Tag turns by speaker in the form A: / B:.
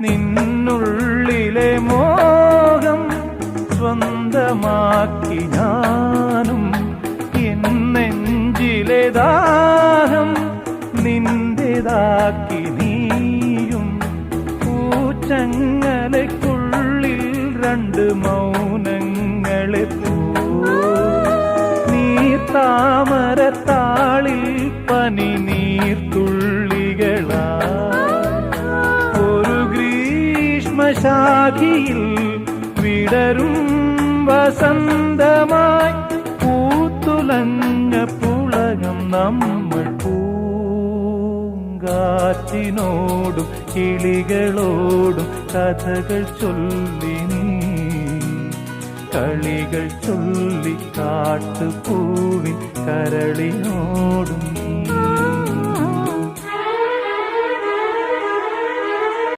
A: നിന്നുള്ളിലെ മോഹം സ്വന്തമാക്കി ഞാനും, എൻ നെഞ്ചിലെ ദാഹം നിന്റേതാക്കി നീയും. പൂച്ചങ്ങലയ്ക്കുള്ളിൽ രണ്ട് മൗനങ്ങളെ നീർത്താമരത്താളിൽ പനി നീർത്തുള്ളികളാ. ഒരു ഗ്രീഷ്മശാഖിയിൽ വിടരും വസന്തമായി പൂത്തുലഞ്ഞ പുളകം നമ്മൾ. പൂങ്കാറ്റിനോടും കിളികളോടും കഥകൾ ചൊല്ലി നീ, കളികൾ ചൊല്ലി കാട്ടുപൂവിൻ കരളിനോടും നീ.